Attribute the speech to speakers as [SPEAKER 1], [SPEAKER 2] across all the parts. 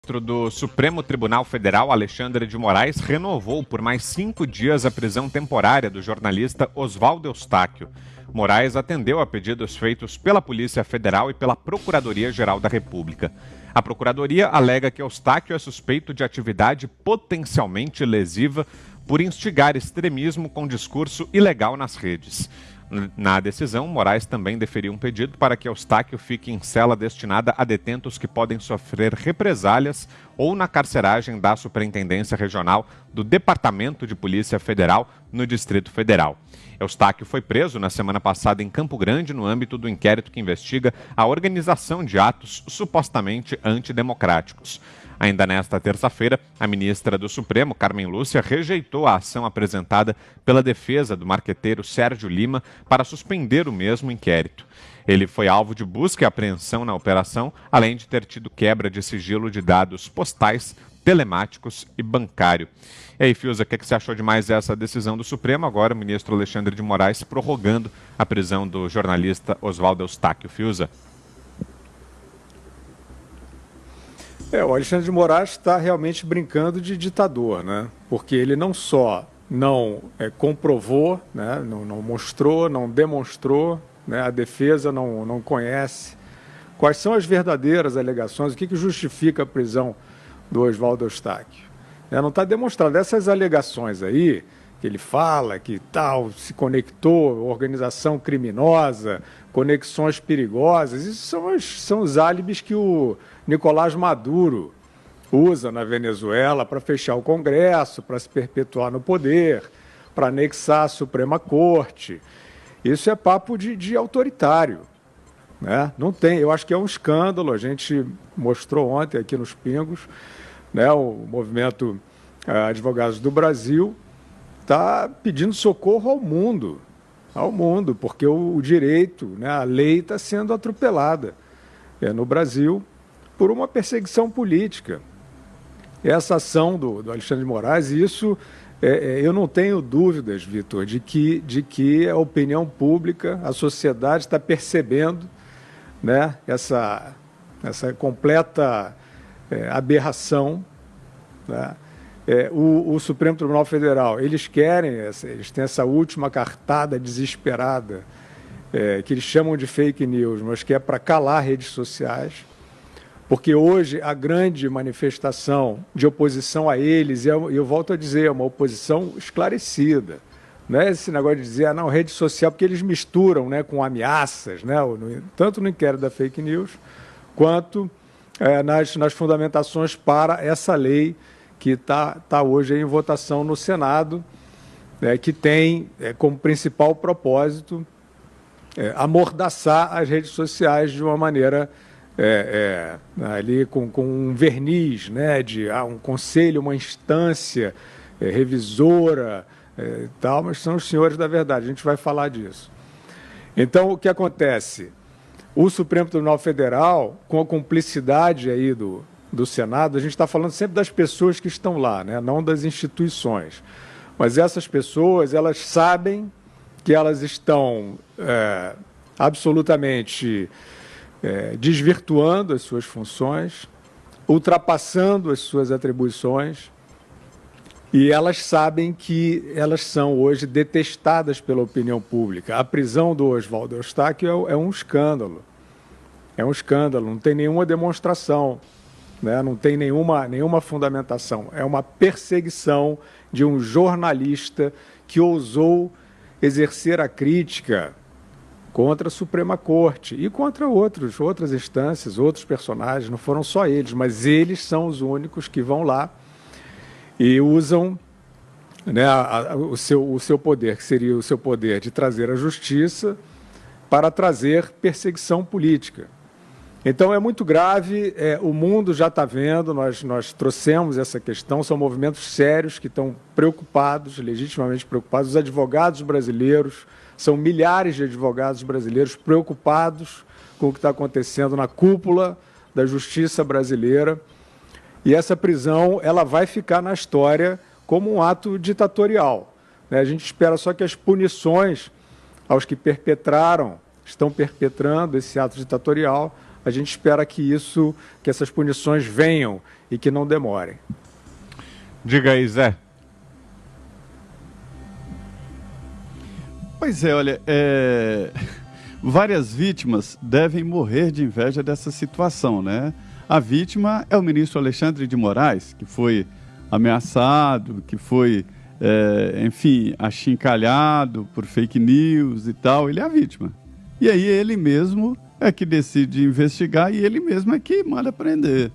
[SPEAKER 1] O ministro do Supremo Tribunal Federal, Alexandre de Moraes, renovou por mais 5 dias a prisão temporária do jornalista Oswaldo Eustáquio. Moraes atendeu a pedidos feitos pela Polícia Federal e pela Procuradoria-Geral da República. A Procuradoria alega que Eustáquio é suspeito de atividade potencialmente lesiva por instigar extremismo com discurso ilegal nas redes. Na decisão, Moraes também deferiu um pedido para que Eustáquio fique em cela destinada a detentos que podem sofrer represálias ou na carceragem da Superintendência Regional do Departamento de Polícia Federal no Distrito Federal. Eustáquio foi preso na semana passada em Campo Grande no âmbito do inquérito que investiga a organização de atos supostamente antidemocráticos. Ainda nesta terça-feira, a ministra do Supremo, Carmen Lúcia, rejeitou a ação apresentada pela defesa do marqueteiro Sérgio Lima para suspender o mesmo inquérito. Ele foi alvo de busca e apreensão na operação, além de ter tido quebra de sigilo de dados postais, telemáticos e bancário. E aí, Fiuza, o que você achou de mais essa decisão do Supremo? Agora o ministro Alexandre de Moraes prorrogando a prisão do jornalista Oswaldo Eustáquio. Fiuza.
[SPEAKER 2] O Alexandre de Moraes está realmente brincando de ditador, né? Porque ele não só não comprovou, né? não mostrou, não demonstrou, né? A defesa não conhece quais são as verdadeiras alegações, o que justifica a prisão do Oswaldo Eustáquio. Não está demonstrado. Essas alegações aí, que ele fala que tal, se conectou, organização criminosa, conexões perigosas, isso são os álibis que o Nicolás Maduro usa na Venezuela para fechar o Congresso, para se perpetuar no poder, para anexar a Suprema Corte. Isso é papo de autoritário, né? Não tem, eu acho que é um escândalo, a gente mostrou ontem aqui nos Pingos, né? O movimento Advogados do Brasil está pedindo socorro ao mundo, porque o direito, né, a lei está sendo atropelada no Brasil por uma perseguição política. Essa ação do Alexandre de Moraes, isso eu não tenho dúvidas, Vitor, de que a opinião pública, a sociedade está percebendo, né, essa completa aberração, né? O Supremo Tribunal Federal, eles têm essa última cartada desesperada, que eles chamam de fake news, mas que é para calar redes sociais, porque hoje a grande manifestação de oposição a eles, e eu volto a dizer, é uma oposição esclarecida. Não é esse negócio de dizer, não, rede social, porque eles misturam, né, com ameaças, né, tanto no inquérito da fake news, quanto nas fundamentações para essa lei que está hoje em votação no Senado, que tem como principal propósito amordaçar as redes sociais de uma maneira ali com um verniz, né, de um conselho, uma instância revisora tal, mas são os senhores da verdade, a gente vai falar disso. Então, o que acontece? O Supremo Tribunal Federal, com a cumplicidade aí do Senado, a gente está falando sempre das pessoas que estão lá, né? Não das instituições. Mas essas pessoas, elas sabem que elas estão absolutamente desvirtuando as suas funções, ultrapassando as suas atribuições, e elas sabem que elas são hoje detestadas pela opinião pública. A prisão do Oswaldo Eustáquio é um escândalo. É um escândalo, não tem nenhuma demonstração, né? Não tem nenhuma fundamentação. É uma perseguição de um jornalista que ousou exercer a crítica contra a Suprema Corte e contra outras instâncias, outros personagens, não foram só eles, mas eles são os únicos que vão lá e usam, né, o seu poder, que seria o seu poder de trazer a justiça, para trazer perseguição política. Então, é muito grave, o mundo já está vendo, nós trouxemos essa questão, são movimentos sérios que estão preocupados, legitimamente preocupados, os advogados brasileiros, são milhares de advogados brasileiros preocupados com o que está acontecendo na cúpula da justiça brasileira, e essa prisão ela vai ficar na história como um ato ditatorial, né? A gente espera só que as punições aos que estão perpetrando esse ato ditatorial, a gente espera que essas punições venham e que não demorem.
[SPEAKER 1] Diga aí, Zé.
[SPEAKER 3] Pois é, olha, várias vítimas devem morrer de inveja dessa situação, né? A vítima é o ministro Alexandre de Moraes, que foi ameaçado, que foi, enfim, achincalhado por fake news e tal. Ele é a vítima. E aí ele mesmo é que decide investigar e ele mesmo é que manda prender.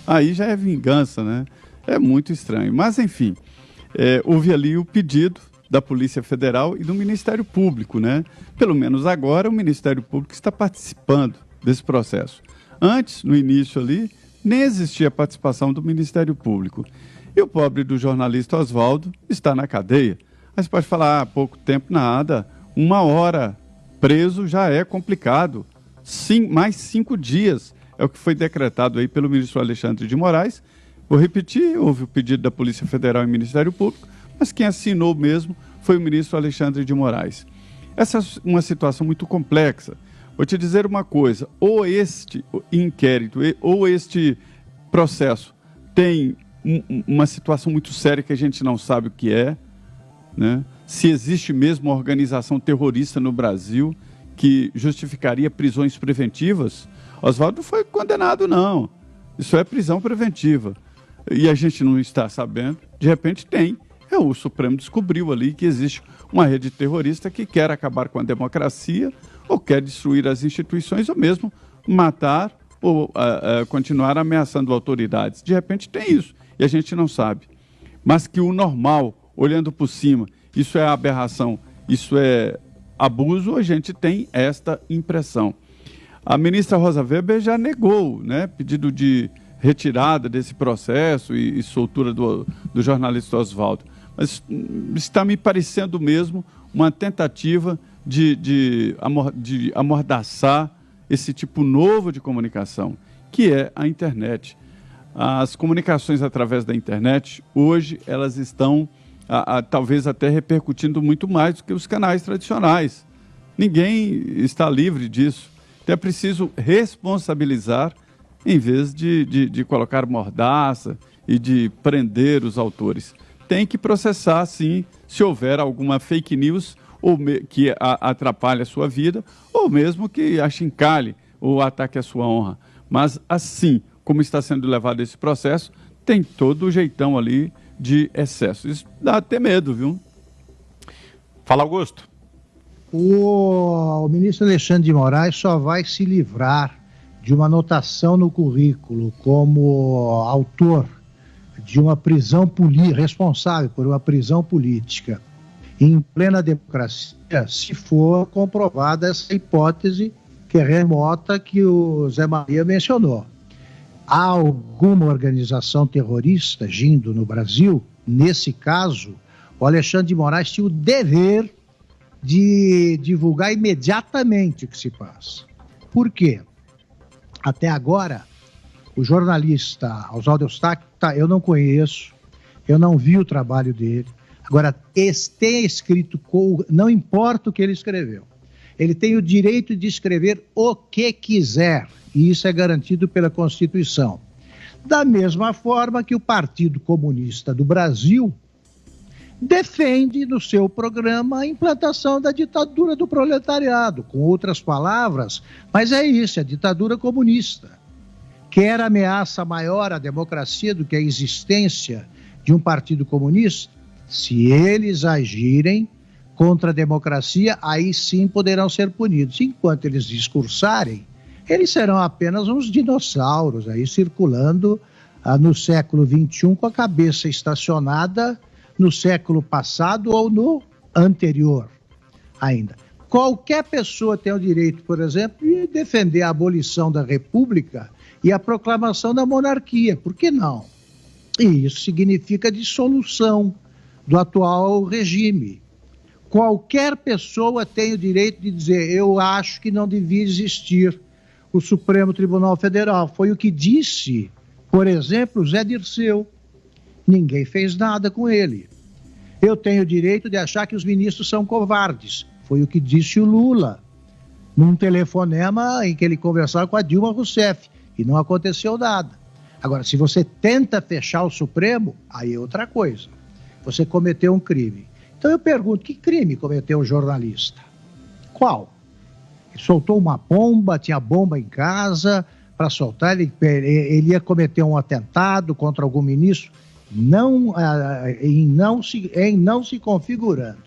[SPEAKER 3] Aí já é vingança, né? É muito estranho. Mas, enfim, houve ali o pedido da Polícia Federal e do Ministério Público, né? Pelo menos agora o Ministério Público está participando desse processo. Antes, no início ali, nem existia a participação do Ministério Público. E o pobre do jornalista Oswaldo está na cadeia. Mas pode falar, há pouco tempo nada, 1 hora preso já é complicado. Mais 5 dias é o que foi decretado aí pelo ministro Alexandre de Moraes. Vou repetir, houve o pedido da Polícia Federal e Ministério Público, mas quem assinou mesmo foi o ministro Alexandre de Moraes. Essa é uma situação muito complexa. Vou te dizer uma coisa, ou este inquérito, ou este processo tem uma situação muito séria que a gente não sabe o que é, né? Se existe mesmo uma organização terrorista no Brasil que justificaria prisões preventivas. Oswaldo não foi condenado, não. Isso é prisão preventiva. E a gente não está sabendo, de repente tem. O Supremo descobriu ali que existe uma rede terrorista que quer acabar com a democracia, ou quer destruir as instituições, ou mesmo matar ou continuar ameaçando autoridades. De repente tem isso, e a gente não sabe. Mas que o normal, olhando por cima, isso é aberração, isso é abuso, a gente tem esta impressão. A ministra Rosa Weber já negou, né, pedido de retirada desse processo e soltura do jornalista Oswaldo. Mas está me parecendo mesmo uma tentativa de amordaçar esse tipo novo de comunicação, que é a internet. As comunicações através da internet, hoje, elas estão talvez até repercutindo muito mais do que os canais tradicionais. Ninguém está livre disso. Então é preciso responsabilizar em vez de colocar mordaça e de prender os autores. Tem que processar, sim, se houver alguma fake news que atrapalhe a sua vida, ou mesmo que achincalhe ou ataque a sua honra. Mas, assim como está sendo levado esse processo, tem todo o jeitão ali de excesso. Isso dá até medo, viu?
[SPEAKER 1] Fala, Augusto.
[SPEAKER 4] O ministro Alexandre de Moraes só vai se livrar de uma anotação no currículo como autor de uma prisão responsável por uma prisão política em plena democracia, se for comprovada essa hipótese que é remota que o Zé Maria mencionou. Há alguma organização terrorista agindo no Brasil? Nesse caso, o Alexandre de Moraes tinha o dever de divulgar imediatamente o que se passa. Por quê? Até agora, o jornalista Oswaldo Eustáquio, eu não conheço, eu não vi o trabalho dele. Agora, tem escrito, não importa o que ele escreveu, ele tem o direito de escrever o que quiser, e isso é garantido pela Constituição. Da mesma forma que o Partido Comunista do Brasil defende no seu programa a implantação da ditadura do proletariado, com outras palavras, mas é isso, é a ditadura comunista. Quer ameaça maior à democracia do que a existência de um partido comunista? Se eles agirem contra a democracia, aí sim poderão ser punidos. Enquanto eles discursarem, eles serão apenas uns dinossauros aí circulando no século XXI com a cabeça estacionada no século passado ou no anterior ainda. Qualquer pessoa tem o direito, por exemplo, de defender a abolição da República e a proclamação da monarquia. Por que não? E isso significa dissolução do atual regime. Qualquer pessoa tem o direito de dizer: eu acho que não devia existir o Supremo Tribunal Federal. Foi o que disse, por exemplo, Zé Dirceu. Ninguém fez nada com ele. Eu tenho o direito de achar que os ministros são covardes. Foi o que disse o Lula. num telefonema em que ele conversava com a Dilma Rousseff, e não aconteceu nada. Agora, se você tenta fechar o Supremo, aí é outra coisa. Você cometeu um crime. Então eu pergunto, que crime cometeu o jornalista? Qual? Ele soltou uma bomba, tinha bomba em casa para soltar, ele ia cometer um atentado contra algum ministro? Em não se configurando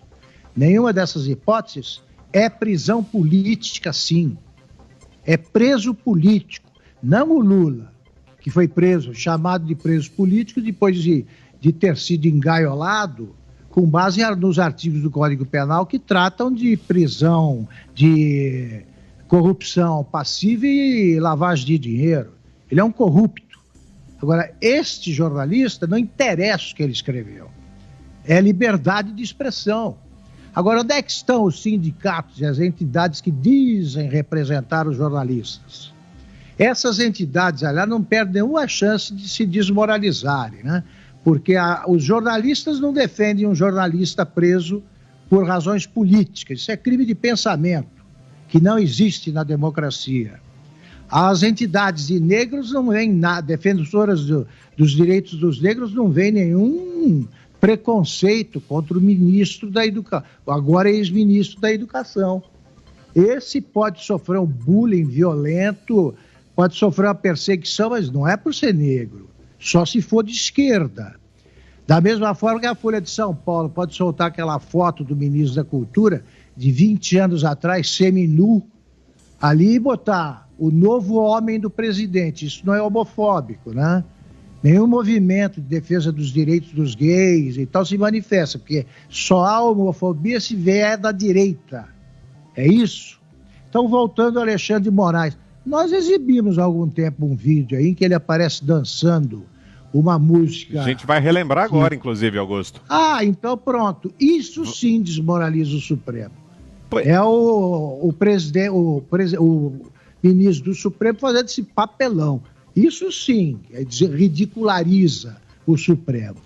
[SPEAKER 4] nenhuma dessas hipóteses, é prisão política, sim. É preso político, não o Lula, que foi preso, chamado de preso político, depois de ter sido engaiolado, com base nos artigos do Código Penal que tratam de prisão, de corrupção passiva e lavagem de dinheiro. Ele é um corrupto. Agora, este jornalista, não interessa o que ele escreveu. É liberdade de expressão. Agora, onde é que estão os sindicatos e as entidades que dizem representar os jornalistas? Essas entidades, aliás, não perdem nenhuma chance de se desmoralizarem, né? Porque os jornalistas não defendem um jornalista preso por razões políticas. Isso é crime de pensamento, que não existe na democracia. As entidades de negros não veem nada, defensoras dos direitos dos negros não veem nenhum preconceito contra o ministro da Educação, agora ex-ministro da Educação. Esse pode sofrer um bullying violento, pode sofrer uma perseguição, mas não é por ser negro, só se for de esquerda. Da mesma forma que a Folha de São Paulo pode soltar aquela foto do ministro da Cultura de 20 anos atrás, seminu, ali e botar o novo homem do presidente. Isso não é homofóbico, né? Nenhum movimento de defesa dos direitos dos gays e tal se manifesta, porque só há homofobia se vier da direita. É isso? Então, voltando ao Alexandre de Moraes, nós exibimos há algum tempo um vídeo aí em que ele aparece dançando uma música...
[SPEAKER 1] A gente vai relembrar agora, inclusive, Augusto.
[SPEAKER 4] Ah, então pronto. Isso sim desmoraliza o Supremo. É o ministro do Supremo fazendo esse papelão. Isso sim ridiculariza o Supremo.